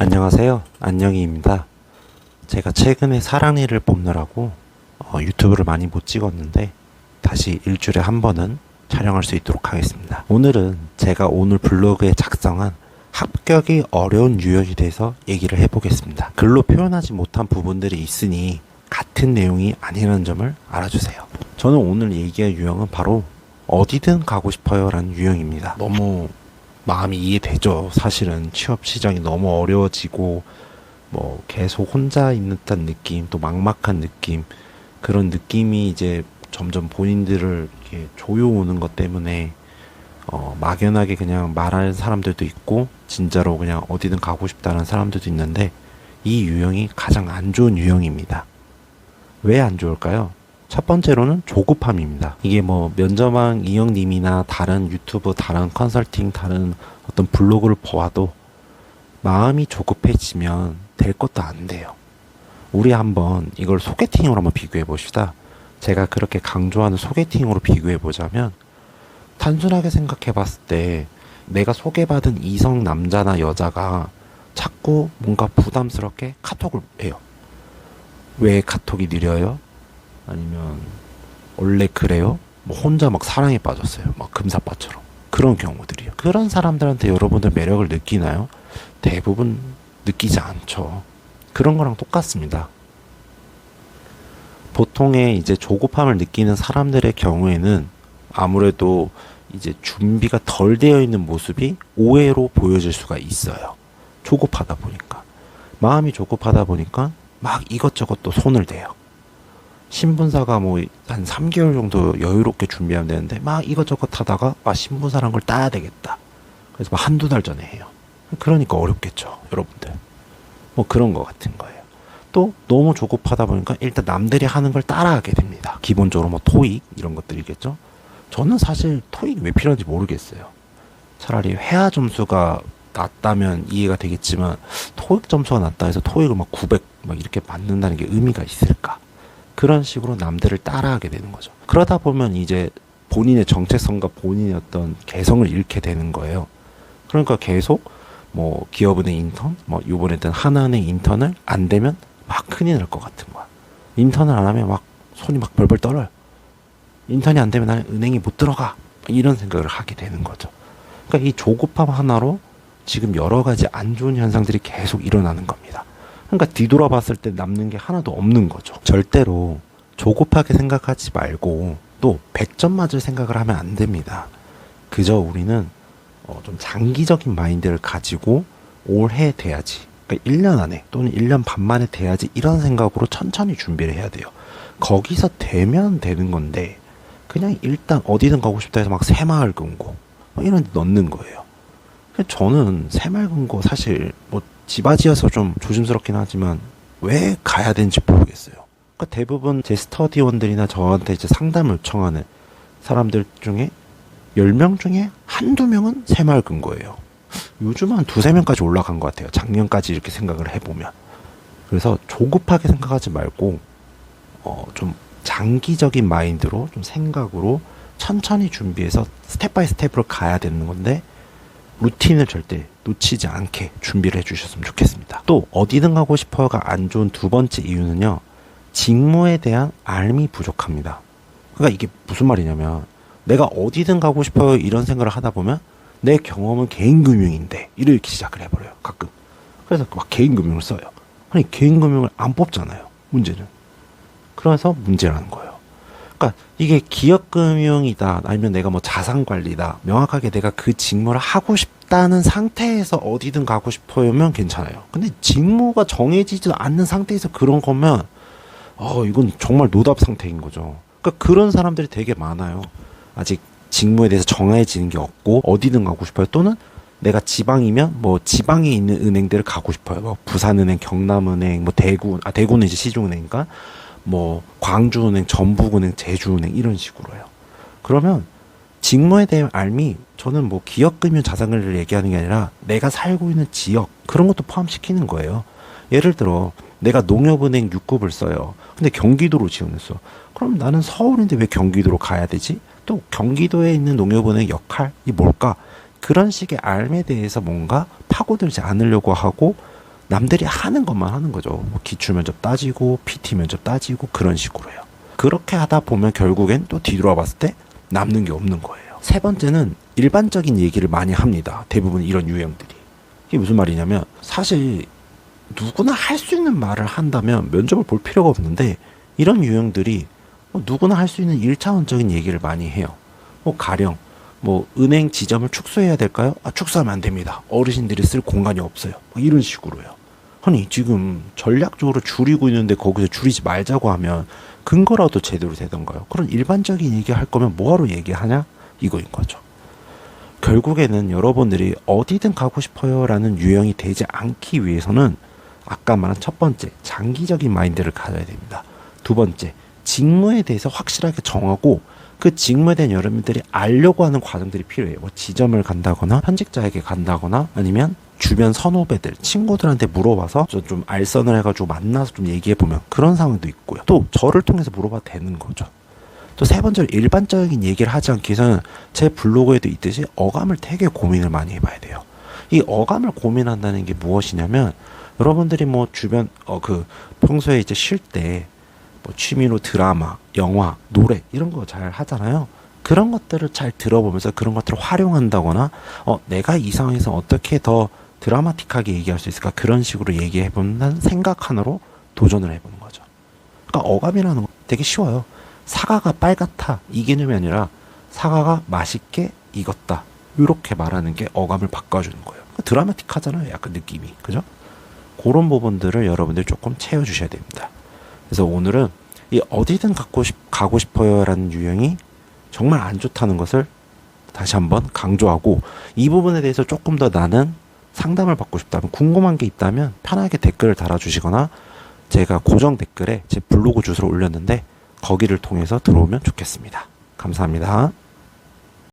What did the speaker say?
안녕하세요. 안녕이입니다. 제가 최근에 사랑니를 뽑느라고 유튜브를 많이 못 찍었는데 다시 일주일에 한 번은 촬영할 수 있도록 하겠습니다. 오늘은 제가 오늘 블로그에 작성한 합격이 어려운 유형에 대해서 얘기를 해보겠습니다. 글로 표현하지 못한 부분들이 있으니 같은 내용이 아니라는 점을 알아주세요. 저는 오늘 얘기할 유형은 바로 어디든 가고 싶어요 라는 유형입니다. 너무 마음이 이해되죠. 사실은 취업 시장이 너무 어려워지고 뭐 계속 혼자 있는 듯한 느낌, 또 막막한 느낌, 그런 느낌이 이제 점점 본인들을 이렇게 조여오는 것 때문에 막연하게 그냥 말하는 사람들도 있고 진짜로 그냥 어디든 가고 싶다는 사람들도 있는데 이 유형이 가장 안 좋은 유형입니다. 왜 안 좋을까요? 첫 번째로는 조급함입니다. 이게 뭐 면접왕 이영님이나 다른 유튜브, 다른 컨설팅, 다른 어떤 블로그를 보아도 마음이 조급해지면 될 것도 안 돼요. 우리 한번 이걸 소개팅으로 한번 비교해 봅시다. 제가 그렇게 강조하는 소개팅으로 비교해 보자면 단순하게 생각해 봤을 때 내가 소개받은 이성 남자나 여자가 자꾸 뭔가 부담스럽게 카톡을 해요. 왜 카톡이 느려요? 아니면 원래 그래요? 뭐 혼자 막 사랑에 빠졌어요. 막 금사빠처럼. 그런 경우들이요. 그런 사람들한테 여러분들 매력을 느끼나요? 대부분 느끼지 않죠. 그런 거랑 똑같습니다. 보통의 이제 조급함을 느끼는 사람들의 경우에는 아무래도 이제 준비가 덜 되어 있는 모습이 오해로 보여질 수가 있어요. 조급하다 보니까. 마음이 조급하다 보니까 막 이것저것 또 손을 대요. 신분사가 뭐 한 3개월 정도 여유롭게 준비하면 되는데 막 이것저것 하다가 신분사란 걸 따야 되겠다. 그래서 막 한두 달 전에 해요. 그러니까 어렵겠죠, 여러분들. 뭐 그런 거 같은 거예요. 또 너무 조급하다 보니까 일단 남들이 하는 걸 따라하게 됩니다. 기본적으로 뭐 토익 이런 것들이겠죠. 저는 사실 토익이 왜 필요한지 모르겠어요. 차라리 회화 점수가 낮다면 이해가 되겠지만 토익 점수가 낮다 해서 토익을 막 900 막 이렇게 맞는다는 게 의미가 있을까? 그런 식으로 남들을 따라하게 되는 거죠. 그러다 보면 이제 본인의 정체성과 본인의 어떤 개성을 잃게 되는 거예요. 그러니까 계속 뭐 기업은행 인턴, 뭐 이번에든 하나은행 인턴을 안 되면 막 큰일 날 것 같은 거야. 인턴을 안 하면 막 손이 막 벌벌 떨어요. 인턴이 안 되면 나는 은행에 못 들어가. 이런 생각을 하게 되는 거죠. 그러니까 이 조급함 하나로 지금 여러 가지 안 좋은 현상들이 계속 일어나는 겁니다. 그러니까 뒤돌아봤을 때 남는 게 하나도 없는 거죠. 절대로 조급하게 생각하지 말고 또 100점 맞을 생각을 하면 안 됩니다. 그저 우리는 좀 장기적인 마인드를 가지고 올해 돼야지. 그러니까 1년 안에 또는 1년 반 만에 돼야지 이런 생각으로 천천히 준비를 해야 돼요. 거기서 되면 되는 건데 그냥 일단 어디든 가고 싶다 해서 막 새마을금고 이런 데 넣는 거예요. 저는 새마을금고 사실 뭐 지바지여서 좀 조심스럽긴 하지만 왜 가야 되는지 모르겠어요. 그러니까 대부분 제 스터디원들이나 저한테 이제 상담을 요청하는 사람들 중에 10명 중에 한두 명은 새마을금고예요. 요즘 한 두세 명까지 올라간 것 같아요. 작년까지 이렇게 생각을 해보면. 그래서 조급하게 생각하지 말고 좀 장기적인 마인드로 좀 생각으로 천천히 준비해서 스텝 바이 스텝으로 가야 되는 건데 루틴을 절대 놓치지 않게 준비를 해주셨으면 좋겠습니다. 또 어디든 가고 싶어요가 안 좋은 두 번째 이유는요. 직무에 대한 알미 부족합니다. 그러니까 이게 무슨 말이냐면 내가 어디든 가고 싶어요 이런 생각을 하다 보면 내 경험은 개인금융인데 이렇게 시작을 해버려요. 가끔. 그래서 막 개인금융을 써요. 아니 개인금융을 안 뽑잖아요. 문제는. 그래서 문제라는 거예요. 그러니까 이게 기업금융이다 아니면 내가 뭐 자산관리다 명확하게 내가 그 직무를 하고 싶다는 상태에서 어디든 가고 싶어요면 괜찮아요. 근데 직무가 정해지지 않는 상태에서 그런 거면 이건 정말 노답 상태인 거죠. 그러니까 그런 사람들이 되게 많아요. 아직 직무에 대해서 정해지는 게 없고 어디든 가고 싶어요. 또는 내가 지방이면 뭐 지방에 있는 은행들을 가고 싶어요. 뭐 부산은행, 경남은행, 뭐 대구는 이제 시중은행이니까 뭐 광주은행, 전북은행, 제주은행 이런 식으로요. 그러면 직무에 대한 알미 저는 뭐 기업금융 자산관리를 얘기하는 게 아니라 내가 살고 있는 지역 그런 것도 포함시키는 거예요. 예를 들어 내가 농협은행 6급을 써요. 근데 경기도로 지원했어. 그럼 나는 서울인데 왜 경기도로 가야 되지? 또 경기도에 있는 농협은행 역할이 뭘까? 그런 식의 알에 대해서 뭔가 파고들지 않으려고 하고 남들이 하는 것만 하는 거죠. 뭐 기출 면접 따지고 PT 면접 따지고 그런 식으로요. 그렇게 하다 보면 결국엔 또 뒤돌아 봤을 때 남는 게 없는 거예요. 세 번째는 일반적인 얘기를 많이 합니다. 대부분 이런 유형들이. 이게 무슨 말이냐면 사실 누구나 할 수 있는 말을 한다면 면접을 볼 필요가 없는데 이런 유형들이 누구나 할 수 있는 1차원적인 얘기를 많이 해요. 가령 은행 지점을 축소해야 될까요? 축소하면 안 됩니다. 어르신들이 쓸 공간이 없어요. 이런 식으로요. 아니 지금 전략적으로 줄이고 있는데 거기서 줄이지 말자고 하면 근거라도 제대로 되던가요? 그런 일반적인 얘기 할 거면 뭐하러 얘기하냐? 이거인 거죠. 결국에는 여러분들이 어디든 가고 싶어요 라는 유형이 되지 않기 위해서는 아까 말한 첫 번째 장기적인 마인드를 가져야 됩니다. 두 번째 직무에 대해서 확실하게 정하고 그 직무에 대한 여러분들이 알려고 하는 과정들이 필요해요. 지점을 간다거나 현직자에게 간다거나 아니면 주변 선후배들, 친구들한테 물어봐서 좀 알선을 해가지고 만나서 좀 얘기해보면 그런 상황도 있고요. 또 저를 통해서 물어봐도 되는 거죠. 또 세 번째로 일반적인 얘기를 하지 않기 위해서는 제 블로그에도 있듯이 어감을 되게 고민을 많이 해봐야 돼요. 이 어감을 고민한다는 게 무엇이냐면 여러분들이 주변 평소에 이제 쉴 때 취미로 드라마, 영화, 노래 이런 거 잘 하잖아요. 그런 것들을 잘 들어보면서 그런 것들을 활용한다거나 내가 이 상황에서 어떻게 더 드라마틱하게 얘기할 수 있을까 그런 식으로 얘기해보는 생각 하나로 도전을 해보는 거죠. 그러니까 어감이라는 거 되게 쉬워요. 사과가 빨갛다 이 개념이 아니라 사과가 맛있게 익었다 이렇게 말하는 게 어감을 바꿔주는 거예요. 드라마틱하잖아요. 약간 느낌이. 그죠? 그런 부분들을 여러분들이 조금 채워주셔야 됩니다. 그래서 오늘은 이 어디든 가고 싶어요 라는 유형이 정말 안 좋다는 것을 다시 한번 강조하고 이 부분에 대해서 조금 더 나는 상담을 받고 싶다면 궁금한 게 있다면 편하게 댓글을 달아주시거나 제가 고정 댓글에 제 블로그 주소를 올렸는데 거기를 통해서 들어오면 좋겠습니다. 감사합니다.